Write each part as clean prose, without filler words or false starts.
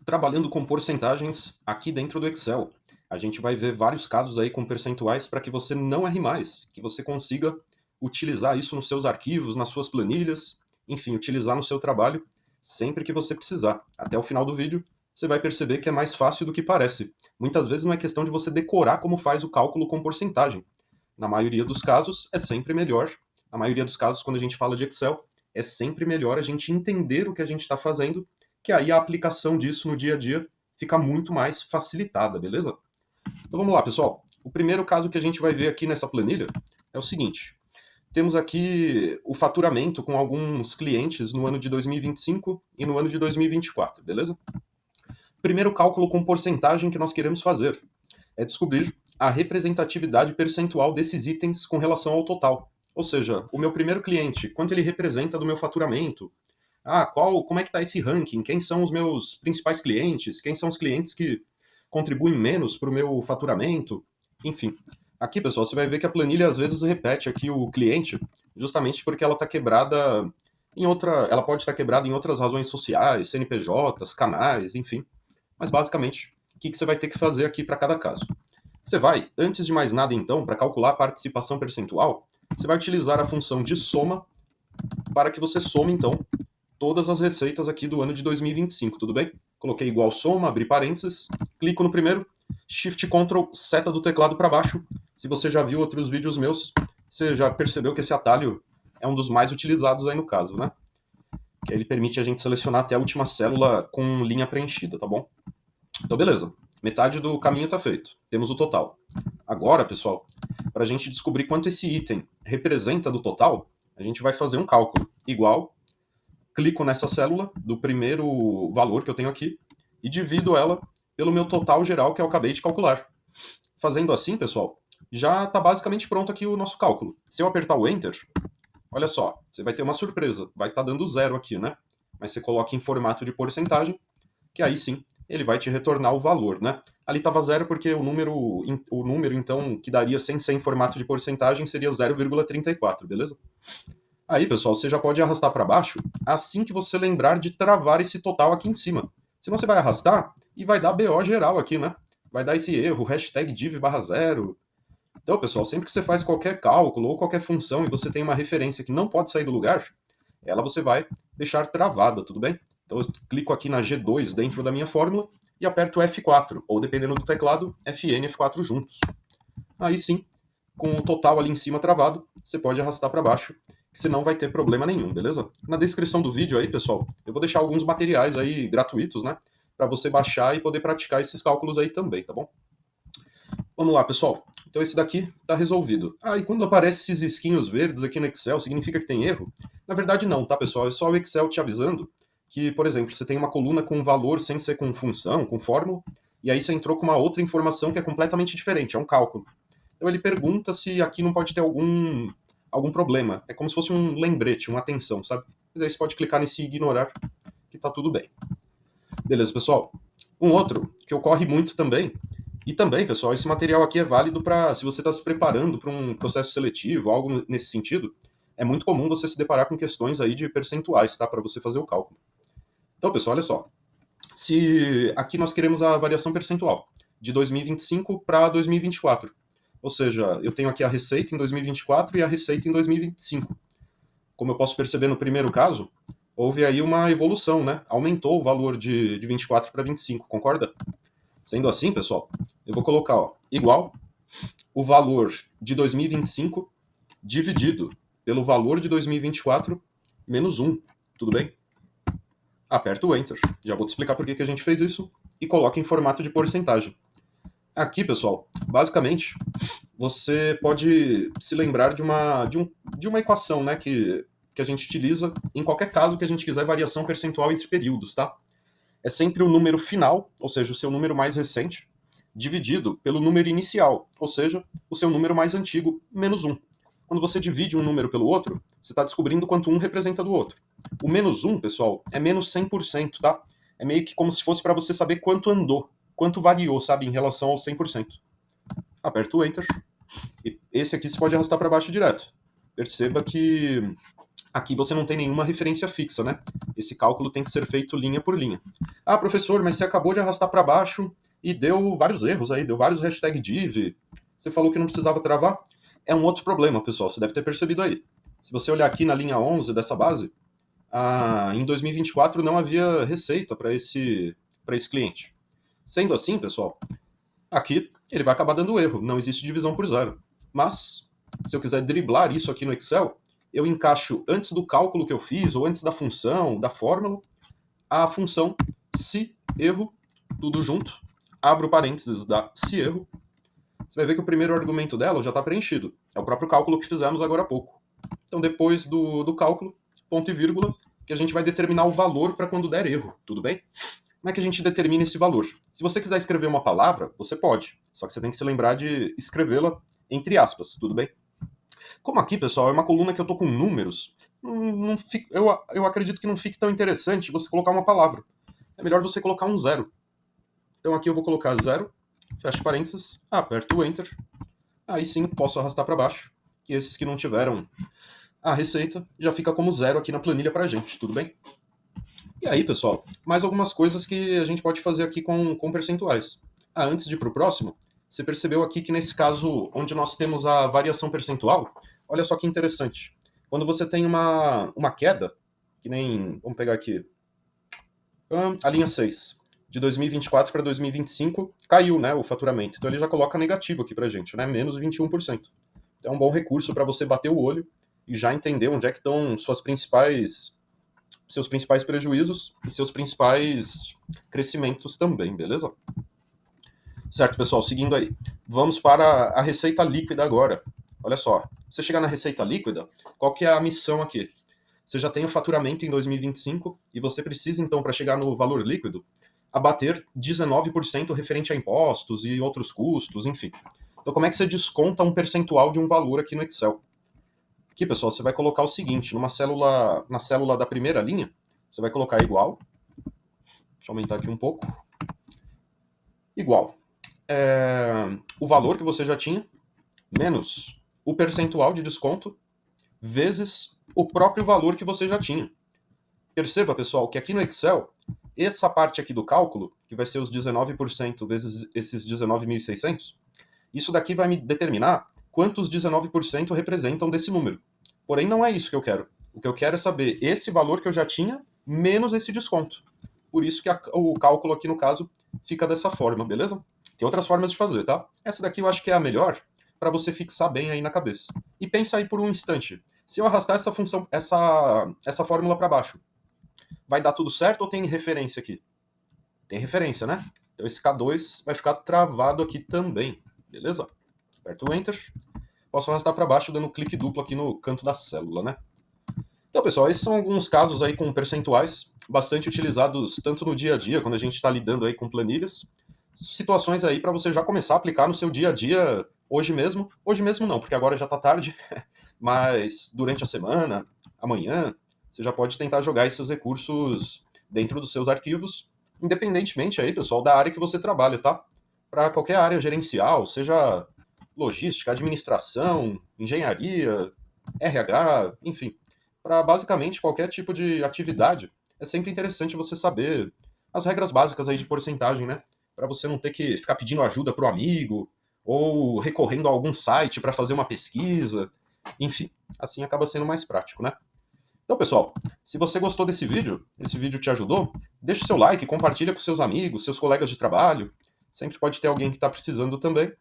Trabalhando com porcentagens aqui dentro do Excel. A gente vai ver vários casos aí com percentuais para que você não erre mais, que você consiga utilizar isso nos seus arquivos, nas suas planilhas, enfim, utilizar no seu trabalho sempre que você precisar. Até o final do vídeo, você vai perceber que é mais fácil do que parece. Muitas vezes não é questão de você decorar como faz o cálculo com porcentagem. Na maioria dos casos, é sempre melhor. Na maioria dos casos, quando a gente fala de Excel, é sempre melhor a gente entender o que a gente está fazendo, que aí a aplicação disso no dia a dia fica muito mais facilitada, beleza? Então vamos lá, pessoal. O primeiro caso que a gente vai ver aqui nessa planilha é o seguinte. Temos aqui o faturamento com alguns clientes no ano de 2025 e no ano de 2024, beleza? Primeiro cálculo com porcentagem que nós queremos fazer é descobrir a representatividade percentual desses itens com relação ao total. Ou seja, o meu primeiro cliente, quanto ele representa do meu faturamento? Como é que está esse ranking? Quem são os meus principais clientes? Quem são os clientes que contribuem menos para o meu faturamento? Enfim, aqui, pessoal, você vai ver que a planilha às vezes repete aqui o cliente, justamente porque ela está quebrada ela pode estar quebrada em outras razões sociais, CNPJs, canais, enfim. Mas basicamente, o que você vai ter que fazer aqui para cada caso? Você vai, antes de mais nada então, para calcular a participação percentual, você vai utilizar a função de soma para que você some então todas as receitas aqui do ano de 2025, tudo bem? Coloquei igual soma, abri parênteses, clico no primeiro, Shift Ctrl, seta do teclado para baixo. Se você já viu outros vídeos meus, você já percebeu que esse atalho é um dos mais utilizados aí no caso, né? Que ele permite a gente selecionar até a última célula com linha preenchida, tá bom? Então, beleza. Metade do caminho está feito. Temos o total. Agora, pessoal, para a gente descobrir quanto esse item representa do total, a gente vai fazer um cálculo igual, clico nessa célula do primeiro valor que eu tenho aqui e divido ela pelo meu total geral que eu acabei de calcular. Fazendo assim, pessoal, já está basicamente pronto aqui o nosso cálculo. Se eu apertar o Enter, olha só, você vai ter uma surpresa. Vai estar dando zero aqui, né? Mas você coloca em formato de porcentagem, que aí sim ele vai te retornar o valor, né? Ali estava zero porque o número então que daria sem ser em formato de porcentagem seria 0,34, beleza? Aí, pessoal, você já pode arrastar para baixo assim que você lembrar de travar esse total aqui em cima. Senão você vai arrastar e vai dar BO geral aqui, né? Vai dar esse erro, hashtag div/0. Então, pessoal, sempre que você faz qualquer cálculo ou qualquer função e você tem uma referência que não pode sair do lugar, ela você vai deixar travada, tudo bem? Então eu clico aqui na G2 dentro da minha fórmula e aperto F4, ou dependendo do teclado, FN e F4 juntos. Aí sim, com o total ali em cima travado, você pode arrastar para baixo, que senão vai ter problema nenhum, beleza? Na descrição do vídeo aí, pessoal, eu vou deixar alguns materiais aí gratuitos, né? Para você baixar e poder praticar esses cálculos aí também, tá bom? Vamos lá, pessoal. Então esse daqui está resolvido. E quando aparecem esses risquinhos verdes aqui no Excel, significa que tem erro? Na verdade não, tá, pessoal? É só o Excel te avisando que, por exemplo, você tem uma coluna com valor sem ser com função, com fórmula, e aí você entrou com uma outra informação que é completamente diferente, é um cálculo. Então ele pergunta se aqui não pode ter algum problema. É como se fosse um lembrete, uma atenção, sabe? Mas aí você pode clicar nesse ignorar, que tá tudo bem. Beleza, pessoal? Um outro que ocorre muito também, e também, pessoal, esse material aqui é válido para se você está se preparando para um processo seletivo, algo nesse sentido, é muito comum você se deparar com questões aí de percentuais, tá? Para você fazer o cálculo. Então, pessoal, olha só. Se aqui nós queremos a variação percentual de 2025 para 2024. Ou seja, eu tenho aqui a receita em 2024 e a receita em 2025. Como eu posso perceber no primeiro caso, houve aí uma evolução, né? Aumentou o valor de 24 para 25, concorda? Sendo assim, pessoal, eu vou colocar igual o valor de 2025 dividido pelo valor de 2024 menos 1. Tudo bem? Aperta o Enter. Já vou te explicar por que a gente fez isso e coloca em formato de porcentagem. Aqui, pessoal, basicamente, você pode se lembrar de uma equação, né, que a gente utiliza em qualquer caso que a gente quiser variação percentual entre períodos, tá? É sempre o número final, ou seja, o seu número mais recente, dividido pelo número inicial, ou seja, o seu número mais antigo, menos 1. Quando você divide um número pelo outro, você está descobrindo quanto um representa do outro. O menos 1, pessoal, é menos 100%, tá? É meio que como se fosse para você saber quanto andou, quanto variou, sabe, em relação ao 100%. Aperta o Enter. E esse aqui você pode arrastar para baixo direto. Perceba que Aqui você não tem nenhuma referência fixa, né? Esse cálculo tem que ser feito linha por linha. Ah, professor, mas você acabou de arrastar para baixo e deu vários erros aí, deu vários hashtag div. Você falou que não precisava travar. É um outro problema, pessoal, você deve ter percebido aí. Se você olhar aqui na linha 11 dessa base, em 2024 não havia receita para esse cliente. Sendo assim, pessoal, aqui ele vai acabar dando erro, não existe divisão por zero. Mas, se eu quiser driblar isso aqui no Excel, eu encaixo antes do cálculo que eu fiz, ou antes da função, da fórmula, a função se erro, tudo junto, abro parênteses da se erro. Você vai ver que o primeiro argumento dela já está preenchido. É o próprio cálculo que fizemos agora há pouco. Então, depois do cálculo, ponto e vírgula, que a gente vai determinar o valor para quando der erro, tudo bem? Como é que a gente determina esse valor? Se você quiser escrever uma palavra, você pode, só que você tem que se lembrar de escrevê-la entre aspas, tudo bem? Como aqui, pessoal, é uma coluna que eu tô com números, eu acredito que não fique tão interessante você colocar uma palavra. É melhor você colocar um zero. Então aqui eu vou colocar zero, fecho parênteses, aperto o Enter, aí sim posso arrastar para baixo, que esses que não tiveram a receita já fica como zero aqui na planilha pra gente, tudo bem? E aí, pessoal, mais algumas coisas que a gente pode fazer aqui com percentuais. Antes de ir para o próximo, você percebeu aqui que nesse caso, onde nós temos a variação percentual, olha só que interessante. Quando você tem uma queda, que nem, vamos pegar aqui, a linha 6, de 2024 para 2025, caiu, né, o faturamento. Então ele já coloca negativo aqui pra gente, né, menos 21%. Então é um bom recurso para você bater o olho e já entender onde é que estão seus principais prejuízos e seus principais crescimentos também, beleza? Certo, pessoal, seguindo aí. Vamos para a receita líquida agora. Olha só, você chegar na receita líquida, qual que é a missão aqui? Você já tem o faturamento em 2025 e você precisa, então, para chegar no valor líquido, abater 19% referente a impostos e outros custos, enfim. Então, como é que você desconta um percentual de um valor aqui no Excel? Aqui, pessoal, você vai colocar o seguinte, na célula da primeira linha, você vai colocar igual, deixa eu aumentar aqui um pouco, igual o valor que você já tinha, menos o percentual de desconto, vezes o próprio valor que você já tinha. Perceba, pessoal, que aqui no Excel, essa parte aqui do cálculo, que vai ser os 19% vezes esses 19.600, isso daqui vai me determinar quantos 19% representam desse número. Porém, não é isso que eu quero. O que eu quero é saber esse valor que eu já tinha, menos esse desconto. Por isso que o cálculo aqui, no caso, fica dessa forma, beleza? Tem outras formas de fazer, tá? Essa daqui eu acho que é a melhor para você fixar bem aí na cabeça. E pensa aí por um instante. Se eu arrastar essa função, essa fórmula para baixo, vai dar tudo certo ou tem referência aqui? Tem referência, né? Então esse K2 vai ficar travado aqui também, beleza? Aperto o Enter. Posso arrastar para baixo dando um clique duplo aqui no canto da célula, né? Então, pessoal, esses são alguns casos aí com percentuais bastante utilizados tanto no dia a dia, quando a gente está lidando aí com planilhas, situações aí para você já começar a aplicar no seu dia a dia hoje mesmo. Hoje mesmo não, porque agora já está tarde, mas durante a semana, amanhã, você já pode tentar jogar esses recursos dentro dos seus arquivos, independentemente aí, pessoal, da área que você trabalha, tá? Para qualquer área gerencial, seja logística, administração, engenharia, RH, enfim, para basicamente qualquer tipo de atividade, é sempre interessante você saber as regras básicas aí de porcentagem, né? Para você não ter que ficar pedindo ajuda pro amigo ou recorrendo a algum site para fazer uma pesquisa, enfim, assim acaba sendo mais prático, né? Então, pessoal, se você gostou desse vídeo, esse vídeo te ajudou, deixa o seu like, compartilha com seus amigos, seus colegas de trabalho. Sempre pode ter alguém que está precisando também.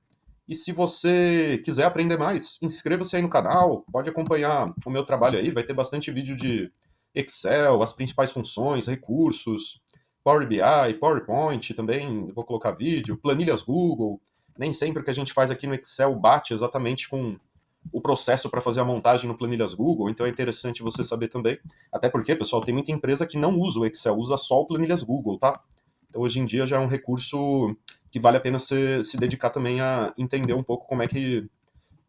E se você quiser aprender mais, inscreva-se aí no canal, pode acompanhar o meu trabalho aí, vai ter bastante vídeo de Excel, as principais funções, recursos, Power BI, PowerPoint também, vou colocar vídeo, planilhas Google. Nem sempre o que a gente faz aqui no Excel bate exatamente com o processo para fazer a montagem no planilhas Google, então é interessante você saber também. Até porque, pessoal, tem muita empresa que não usa o Excel, usa só o planilhas Google, tá? Então hoje em dia já é um recurso que vale a pena se dedicar também a entender um pouco como é que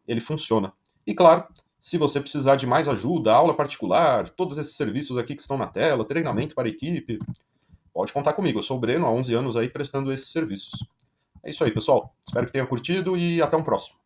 ele funciona. E claro, se você precisar de mais ajuda, aula particular, todos esses serviços aqui que estão na tela, treinamento para a equipe, pode contar comigo. Eu sou o Breno, há 11 anos aí prestando esses serviços. É isso aí, pessoal. Espero que tenha curtido e até um próximo.